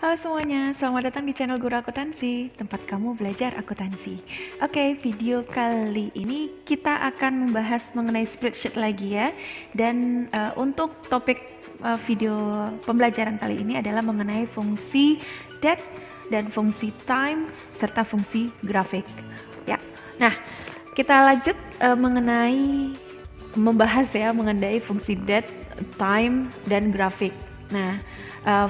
Halo semuanya, selamat datang di channel Guru Akuntansi, tempat kamu belajar akuntansi. Oke, video kali ini kita akan membahas mengenai spreadsheet lagi ya. Dan untuk topik video pembelajaran kali ini adalah mengenai fungsi date dan fungsi time serta fungsi grafik. Ya, nah kita lanjut membahas mengenai fungsi date, time dan grafik. Nah,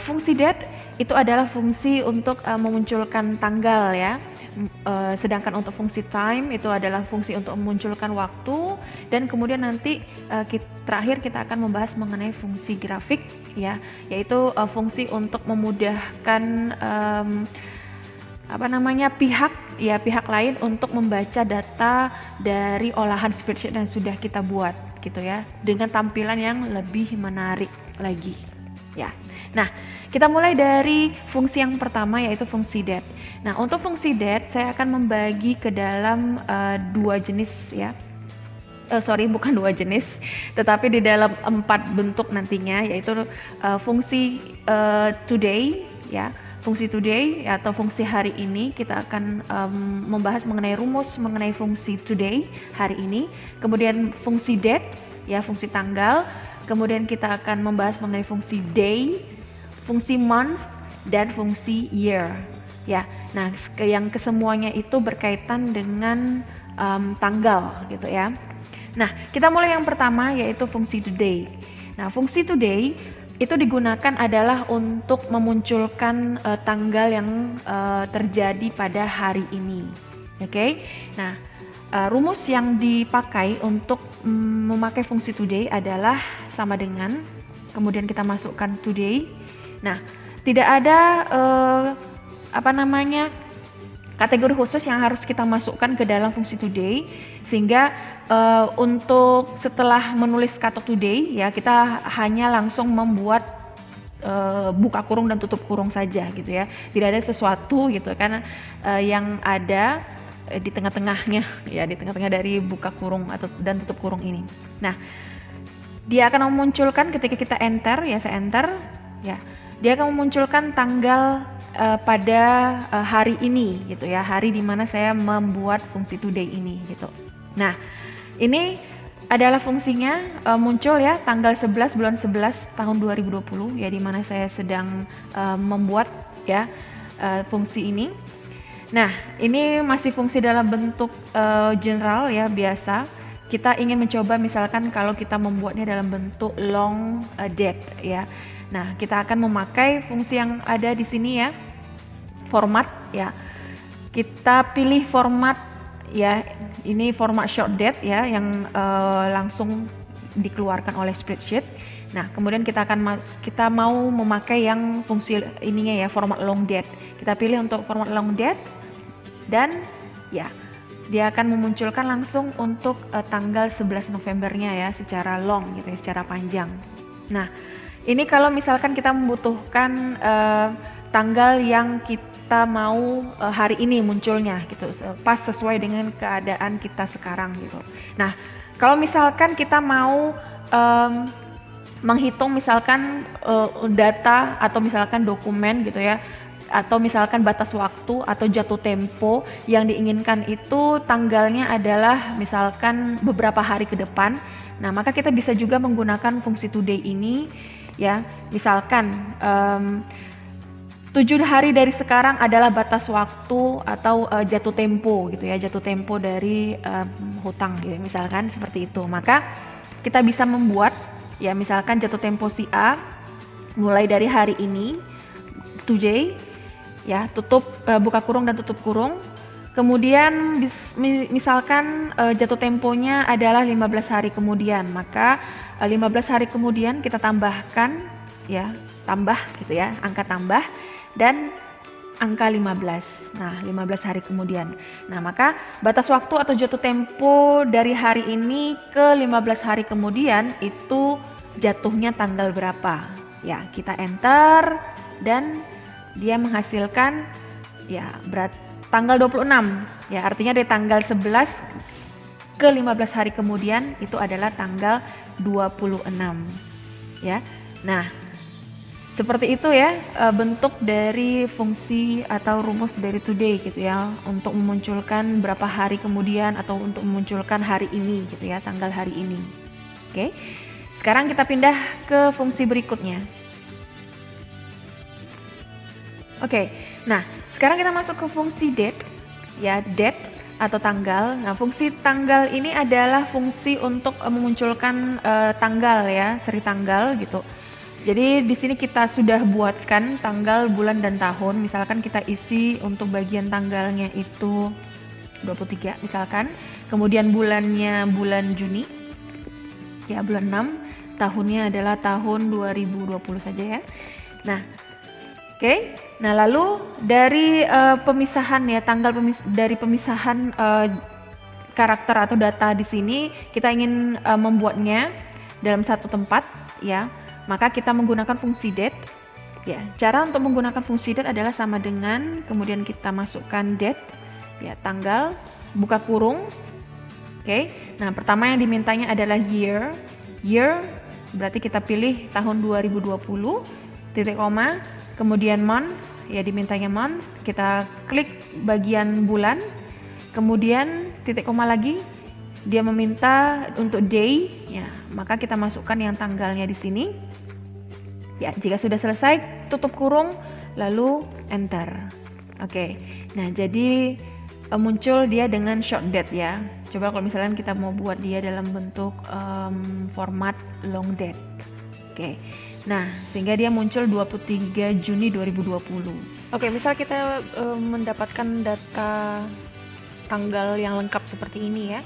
fungsi date itu adalah fungsi untuk memunculkan tanggal ya. Sedangkan untuk fungsi time itu adalah fungsi untuk memunculkan waktu, dan kemudian nanti terakhir kita akan membahas mengenai fungsi grafik ya, yaitu fungsi untuk memudahkan pihak lain untuk membaca data dari olahan spreadsheet yang sudah kita buat gitu ya, dengan tampilan yang lebih menarik lagi ya. Nah, kita mulai dari fungsi yang pertama, yaitu fungsi date. Nah, untuk fungsi date saya akan membagi ke dalam dua jenis ya. Bukan dua jenis, tetapi di dalam 4 bentuk nantinya, yaitu fungsi today ya. Fungsi today atau fungsi hari ini, kita akan membahas mengenai rumus mengenai fungsi today hari ini. Kemudian fungsi date ya, fungsi tanggal. Kemudian kita akan membahas mengenai fungsi day, fungsi month, dan fungsi year ya. Nah, yang kesemuanya itu berkaitan dengan tanggal gitu ya. Nah, kita mulai yang pertama, yaitu fungsi today. Nah, fungsi today itu digunakan adalah untuk memunculkan tanggal yang terjadi pada hari ini. Oke. Nah, rumus yang dipakai untuk memakai fungsi today adalah sama dengan, kemudian kita masukkan today. Nah, tidak ada kategori khusus yang harus kita masukkan ke dalam fungsi today, sehingga untuk setelah menulis kata today ya, kita hanya langsung membuat buka kurung dan tutup kurung saja gitu ya. Tidak ada sesuatu gitu kan yang ada di tengah-tengahnya ya, di tengah-tengah dari buka kurung dan tutup kurung ini. Nah, dia akan memunculkan ketika kita enter ya, saya enter ya, dia akan memunculkan tanggal pada hari ini gitu ya, hari dimana saya membuat fungsi today ini gitu. Nah, ini adalah fungsinya muncul ya tanggal 11 bulan 11 tahun 2020 ya, dimana saya sedang membuat ya fungsi ini. Nah, ini masih fungsi dalam bentuk general ya, biasa. Kita ingin mencoba misalkan kalau kita membuatnya dalam bentuk long date ya. Nah, kita akan memakai fungsi yang ada di sini ya, format ya. Kita pilih format ya, ini format short date ya, yang langsung dikeluarkan oleh spreadsheet. Nah, kemudian kita mau memakai yang fungsi ininya ya, format long date. Kita pilih untuk format long date, dan ya, dia akan memunculkan langsung untuk tanggal 11 Novembernya ya, secara long gitu ya, secara panjang. Nah, ini kalau misalkan kita membutuhkan tanggal yang kita mau hari ini munculnya gitu, pas sesuai dengan keadaan kita sekarang gitu. Nah, kalau misalkan kita mau menghitung misalkan data atau misalkan dokumen gitu ya, atau misalkan batas waktu atau jatuh tempo yang diinginkan itu tanggalnya adalah misalkan beberapa hari ke depan. Nah, maka kita bisa juga menggunakan fungsi today ini ya. Misalkan 7 hari dari sekarang adalah batas waktu atau jatuh tempo gitu ya, jatuh tempo dari hutang gitu, misalkan seperti itu. Maka kita bisa membuat ya, misalkan jatuh tempo si A mulai dari hari ini today ya, buka kurung dan tutup kurung. Kemudian misalkan jatuh temponya adalah 15 hari kemudian, maka 15 hari kemudian kita tambahkan ya, tambah gitu ya, angka tambah dan angka 15. Nah, 15 hari kemudian. Nah, maka batas waktu atau jatuh tempo dari hari ini ke 15 hari kemudian itu jatuhnya tanggal berapa. Ya, kita enter dan dia menghasilkan ya tanggal 26 ya, artinya dari tanggal 11 ke 15 hari kemudian itu adalah tanggal 26 ya. Nah, Seperti itu ya bentuk dari fungsi atau rumus dari today gitu ya, untuk memunculkan berapa hari kemudian atau untuk memunculkan hari ini gitu ya, tanggal hari ini. Oke, sekarang kita pindah ke fungsi berikutnya. Oke, nah sekarang kita masuk ke fungsi date ya, date atau tanggal. Nah, fungsi tanggal ini adalah fungsi untuk memunculkan tanggal ya, seri tanggal gitu. Jadi di sini kita sudah buatkan tanggal, bulan, dan tahun. Misalkan kita isi untuk bagian tanggalnya itu 23 misalkan. Kemudian bulannya bulan Juni, ya bulan 6. Tahunnya adalah tahun 2020 saja ya. Nah, oke. Nah lalu dari pemisahan ya, dari pemisahan karakter atau data di sini, kita ingin membuatnya dalam satu tempat ya. Maka kita menggunakan fungsi date. Ya, cara untuk menggunakan fungsi date adalah sama dengan kemudian kita masukkan date, ya tanggal, buka kurung. Oke. Nah, pertama yang dimintanya adalah year. Year berarti kita pilih tahun 2020, titik koma, kemudian month, ya dimintanya month. Kita klik bagian bulan, kemudian titik koma lagi. Dia meminta untuk day, ya maka kita masukkan yang tanggalnya di sini. Ya, jika sudah selesai, tutup kurung, lalu enter. Oke, nah jadi muncul dia dengan short date ya. Coba kalau misalnya kita mau buat dia dalam bentuk format long date. Oke, nah sehingga dia muncul 23 Juni 2020. Oke, misal kita mendapatkan data tanggal yang lengkap seperti ini ya.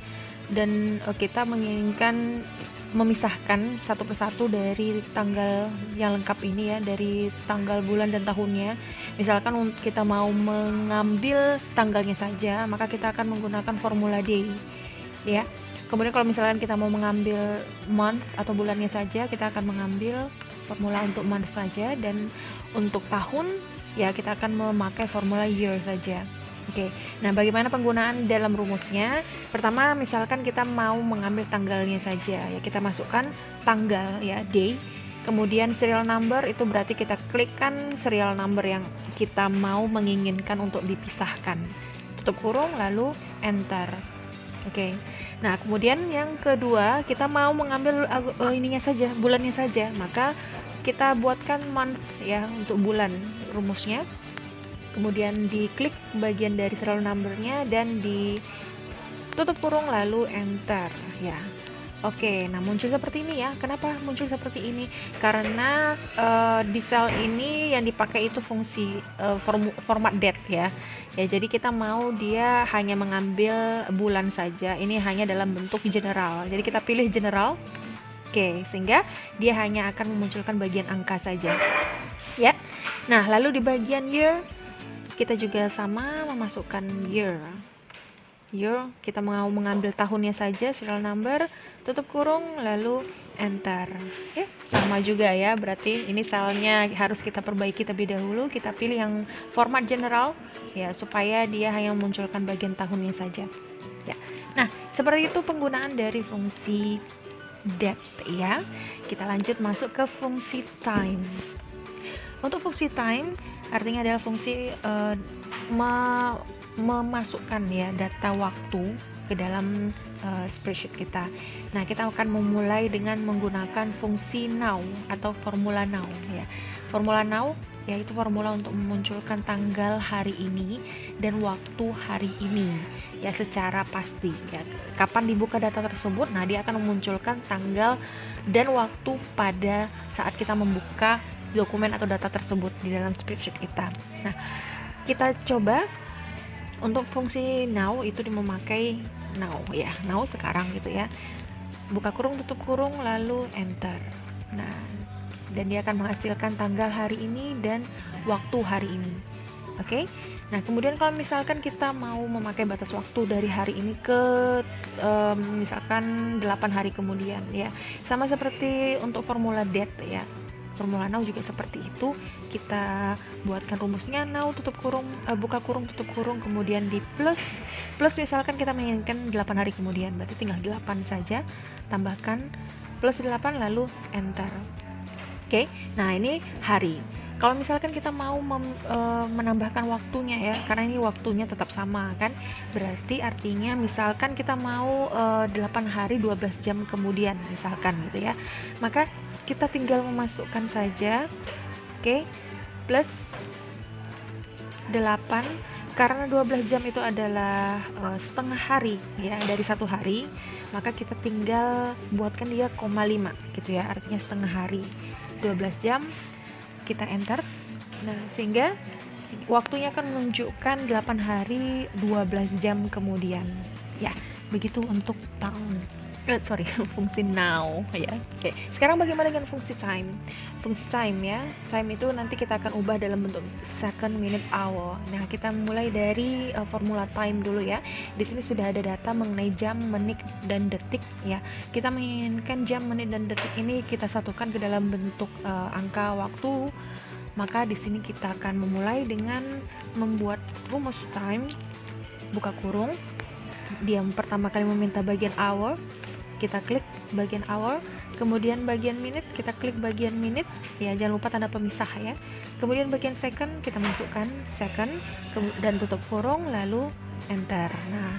Dan kita menginginkan memisahkan satu persatu dari tanggal yang lengkap ini ya, dari tanggal, bulan, dan tahunnya. Misalkan kita mau mengambil tanggalnya saja, maka kita akan menggunakan formula day ya. Kemudian kalau misalkan kita mau mengambil month atau bulannya saja, kita akan mengambil formula untuk month saja, dan untuk tahun ya kita akan memakai formula year saja. Oke, nah bagaimana penggunaan dalam rumusnya? Pertama, misalkan kita mau mengambil tanggalnya saja, ya kita masukkan tanggal ya, day. Kemudian serial number itu berarti kita klikkan serial number yang kita mau menginginkan untuk dipisahkan. Tutup kurung lalu enter. Oke. Nah, kemudian yang kedua, kita mau mengambil ininya saja, bulannya saja. Maka kita buatkan month ya untuk bulan rumusnya. Kemudian diklik bagian dari serial numbernya dan ditutup kurung lalu enter ya. Oke, nah muncul seperti ini ya. Kenapa muncul seperti ini? Karena di sel ini yang dipakai itu fungsi format date ya. Ya, jadi kita mau dia hanya mengambil bulan saja. Ini hanya dalam bentuk general. Jadi kita pilih general. Oke, sehingga dia hanya akan memunculkan bagian angka saja. Ya. Nah, lalu di bagian year kita juga sama memasukkan year. Year, kita mau mengambil tahunnya saja, serial number, tutup kurung, lalu enter. Oke, sama juga ya, berarti ini selnya harus kita perbaiki terlebih dahulu. Kita pilih yang format general, ya supaya dia hanya memunculkan bagian tahunnya saja. Ya, nah seperti itu penggunaan dari fungsi date ya. Kita lanjut masuk ke fungsi time. Untuk fungsi time artinya adalah fungsi memasukkan ya data waktu ke dalam spreadsheet kita. Nah, kita akan memulai dengan menggunakan fungsi now atau formula now ya. Formula now yaitu formula untuk memunculkan tanggal hari ini dan waktu hari ini ya secara pasti ya. Kapan dibuka data tersebut, nah dia akan memunculkan tanggal dan waktu pada saat kita membuka dokumen atau data tersebut di dalam spreadsheet kita. Nah, kita coba untuk fungsi now itu memakai now ya, now sekarang gitu ya. Buka kurung, tutup kurung, lalu enter. Nah, dan dia akan menghasilkan tanggal hari ini dan waktu hari ini. Oke. Nah, kemudian kalau misalkan kita mau memakai batas waktu dari hari ini ke misalkan 8 hari kemudian ya. Sama seperti untuk formula date ya. Formula now juga seperti itu. Kita buatkan rumusnya now, tutup kurung, buka kurung, tutup kurung, kemudian di plus misalkan kita menginginkan 8 hari kemudian, berarti tinggal 8 saja, tambahkan plus 8 lalu enter. Oke, nah ini hari. Kalau misalkan kita mau menambahkan waktunya ya, karena ini waktunya tetap sama kan, berarti artinya misalkan kita mau 8 hari 12 jam kemudian misalkan gitu ya, maka kita tinggal memasukkan saja, oke, plus 8, karena 12 jam itu adalah setengah hari ya dari satu hari, maka kita tinggal buatkan dia 0,5 gitu ya, artinya setengah hari 12 jam, kita enter. Nah, sehingga waktunya akan menunjukkan 8 hari 12 jam kemudian. Ya, begitu untuk fungsi now ya. Oke, sekarang bagaimana dengan fungsi time? Fungsi time ya. Time itu nanti kita akan ubah dalam bentuk second, minute, hour. Nah, kita mulai dari formula time dulu ya. Di sini sudah ada data mengenai jam, menit, dan detik ya. Kita menginginkan jam, menit, dan detik ini kita satukan ke dalam bentuk angka waktu. Maka di sini kita akan memulai dengan membuat rumus time, buka kurung. Dia pertama kali meminta bagian hour, kita klik bagian hour, kemudian bagian minute, kita klik bagian minute ya, jangan lupa tanda pemisah ya. Kemudian bagian second, kita masukkan second dan tutup kurung, lalu enter. Nah,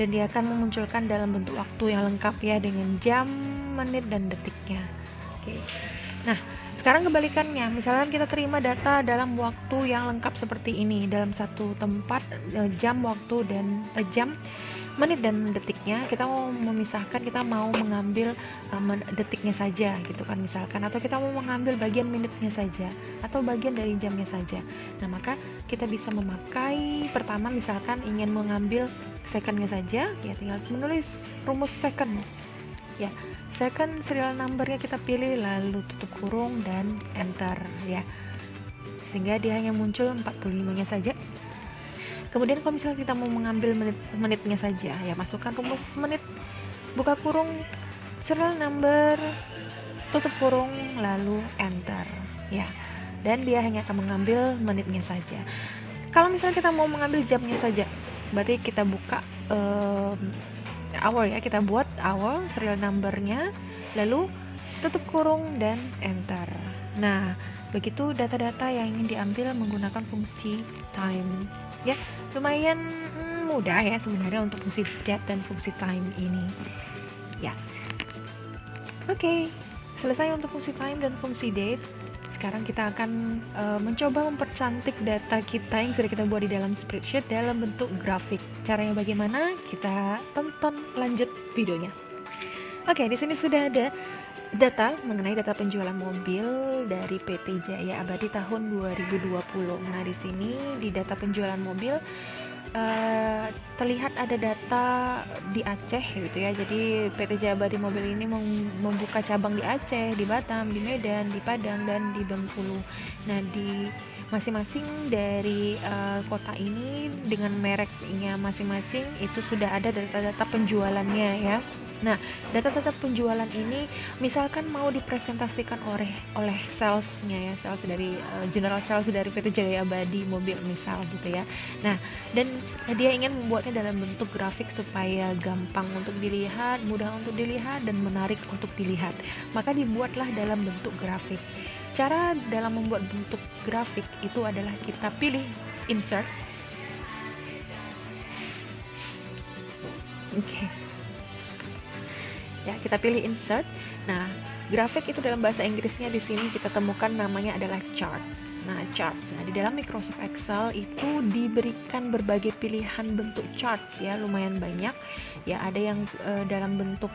dan dia akan memunculkan dalam bentuk waktu yang lengkap ya, dengan jam, menit, dan detiknya. Oke. Nah, sekarang kebalikannya, misalkan kita terima data dalam waktu yang lengkap seperti ini, dalam satu tempat, jam, waktu, dan jam, menit, dan detiknya, kita mau memisahkan, kita mau mengambil detiknya saja gitu kan misalkan, atau kita mau mengambil bagian menitnya saja, atau bagian dari jamnya saja. Nah, maka kita bisa memakai, pertama misalkan ingin mengambil secondnya saja, ya tinggal menulis rumus second ya, second serial numbernya kita pilih, lalu tutup kurung dan enter ya, sehingga dia hanya muncul 45 nya saja. Kemudian kalau misalnya kita mau mengambil menitnya saja ya, masukkan rumus menit, buka kurung, serial number, tutup kurung, lalu enter ya, dan dia hanya akan mengambil menitnya saja. Kalau misalnya kita mau mengambil jamnya saja, berarti kita buka hour ya, kita buat hour, serial numbernya, lalu tutup kurung dan enter. Nah, begitu data-data yang ingin diambil menggunakan fungsi time ya. Lumayan mudah ya sebenarnya untuk fungsi date dan fungsi time ini ya. Oke, selesai untuk fungsi time dan fungsi date. Sekarang kita akan mencoba mempercantik data kita yang sudah kita buat di dalam spreadsheet dalam bentuk grafik. Caranya bagaimana? Kita tonton lanjut videonya. Oke, di sini sudah ada data mengenai data penjualan mobil dari PT Jaya Abadi tahun 2020. Nah, di sini di data penjualan mobil terlihat ada data di Aceh gitu ya. Jadi PT Jaya Abadi Mobil ini membuka cabang di Aceh, di Batam, di Medan, di Padang, dan di Bengkulu. Nah, di masing-masing dari kota ini dengan mereknya masing-masing itu sudah ada data-data penjualannya ya. Nah, data-data penjualan ini misalkan mau dipresentasikan oleh salesnya ya, sales dari general sales dari PT Jaya Abadi Mobil misal gitu ya. Nah, dan dia ingin membuatnya dalam bentuk grafik supaya gampang untuk dilihat, mudah untuk dilihat, dan menarik untuk dilihat. Maka dibuatlah dalam bentuk grafik. Cara dalam membuat bentuk grafik itu adalah kita pilih insert. Oke. Ya, kita pilih insert. Nah, grafik itu dalam bahasa Inggrisnya di sini kita temukan namanya adalah charts. Nah, charts. Nah, di dalam Microsoft Excel itu diberikan berbagai pilihan bentuk charts ya, lumayan banyak. Ya, ada yang dalam bentuk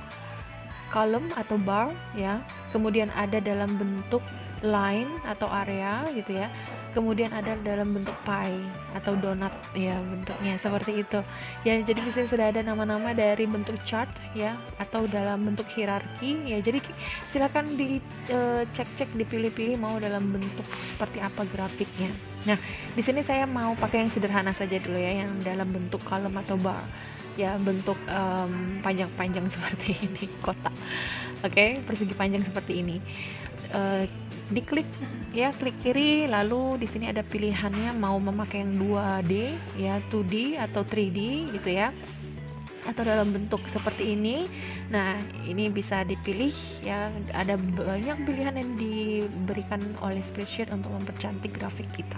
column atau bar ya. Kemudian ada dalam bentuk line atau area gitu ya. Kemudian ada dalam bentuk pie atau donat ya, bentuknya seperti itu ya. Jadi di sini sudah ada nama-nama dari bentuk chart ya, atau dalam bentuk hierarki ya. Jadi silakan dicek-cek, dipilih-pilih mau dalam bentuk seperti apa grafiknya. Nah, di sini saya mau pakai yang sederhana saja dulu ya, yang dalam bentuk column atau bar ya, bentuk panjang-panjang seperti ini, kotak. Oke, persegi panjang seperti ini. Diklik ya, klik kiri, lalu di sini ada pilihannya mau memakai yang 2D ya, 2D atau 3D gitu ya. atau dalam bentuk seperti ini. Nah, ini bisa dipilih ya, ada banyak pilihan yang diberikan oleh Spreadsheet untuk mempercantik grafik kita.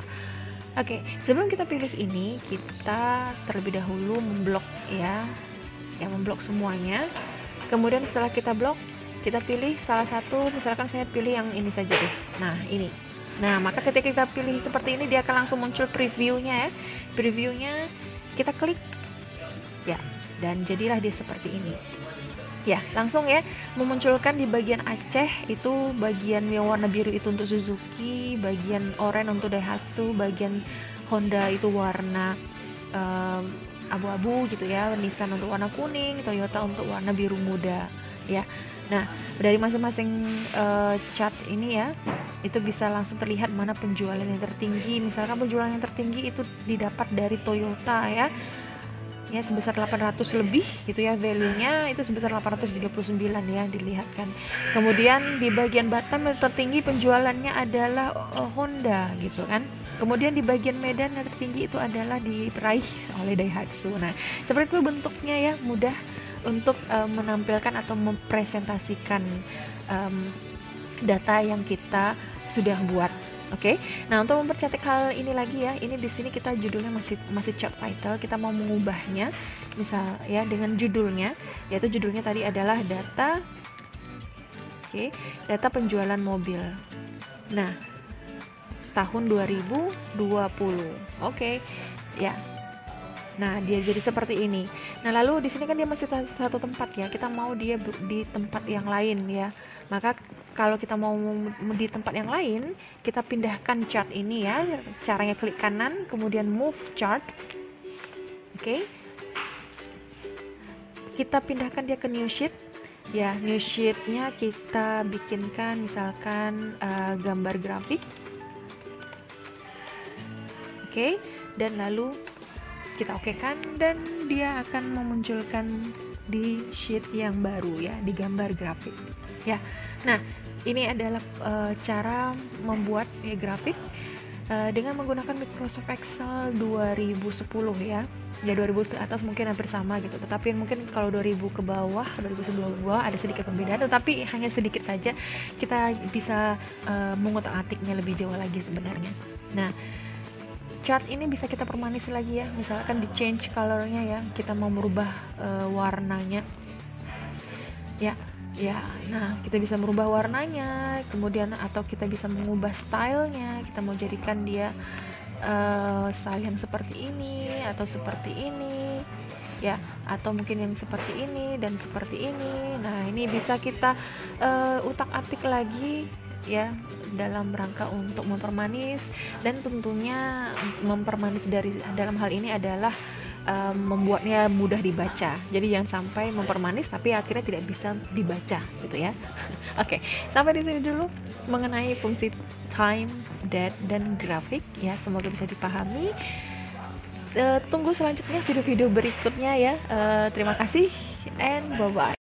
Oke, sebelum kita pilih ini, kita terlebih dahulu memblok ya, memblok semuanya. Kemudian setelah kita blok, kita pilih salah satu, misalkan saya pilih yang ini saja deh. Nah, ini. Nah, maka ketika kita pilih seperti ini, dia akan langsung muncul previewnya ya. Previewnya kita klik ya, dan jadilah dia seperti ini. Ya, langsung ya memunculkan di bagian Aceh itu, bagian yang warna biru itu untuk Suzuki, bagian oranye untuk Daihatsu, bagian Honda itu warna abu-abu gitu ya, Nissan untuk warna kuning, Toyota untuk warna biru muda ya. Nah, dari masing-masing chart ini ya, itu bisa langsung terlihat mana penjualan yang tertinggi. Misalkan penjualan yang tertinggi itu didapat dari Toyota ya, sebesar 800 lebih gitu ya, value-nya itu sebesar 839 ya, dilihatkan. Kemudian di bagian Batam yang tertinggi penjualannya adalah Honda gitu kan. Kemudian di bagian Medan yang tertinggi itu adalah diraih oleh Daihatsu. Nah, seperti itu bentuknya ya, mudah untuk menampilkan atau mempresentasikan data yang kita sudah buat. Oke. Nah, untuk mempercantik hal ini lagi ya, ini di sini kita judulnya masih chart title, kita mau mengubahnya misal ya dengan judulnya, yaitu judulnya tadi adalah data data penjualan mobil. Nah, tahun 2020. Oke. Ya. Nah, dia jadi seperti ini. Nah, lalu di sini kan dia masih satu tempat ya. Kita mau dia di tempat yang lain ya. Maka kalau kita mau di tempat yang lain, kita pindahkan chart ini ya. Caranya klik kanan, kemudian move chart. Oke. Kita pindahkan dia ke new sheet. Ya, new sheet-nya kita bikinkan misalkan gambar grafik. Oke. Dan lalu kita okekan, dan dia akan memunculkan di sheet yang baru ya, di gambar grafik ya. Nah, ini adalah cara membuat grafik dengan menggunakan Microsoft Excel 2010 ya. Ya 2000 atas mungkin hampir sama gitu, tetapi mungkin kalau 2000 ke bawah, 2010 ke bawah ada sedikit perbedaan, tetapi hanya sedikit saja. Kita bisa mengutak-atiknya lebih jauh lagi sebenarnya. Nah, chart ini bisa kita permanis lagi ya, misalkan di change colornya ya, kita mau merubah warnanya ya. Nah, kita bisa merubah warnanya, kemudian atau kita bisa mengubah stylenya, kita mau jadikan dia style yang seperti ini atau seperti ini ya, atau mungkin yang seperti ini dan seperti ini. Nah, ini bisa kita utak-atik lagi ya, dalam rangka untuk mempermanis, dan tentunya mempermanis dalam hal ini adalah membuatnya mudah dibaca. Jadi jangan sampai mempermanis tapi akhirnya tidak bisa dibaca gitu ya. Oke, sampai di sini dulu mengenai fungsi time, date, dan grafik ya. Semoga bisa dipahami. Tunggu selanjutnya video-video berikutnya ya. Terima kasih and bye-bye.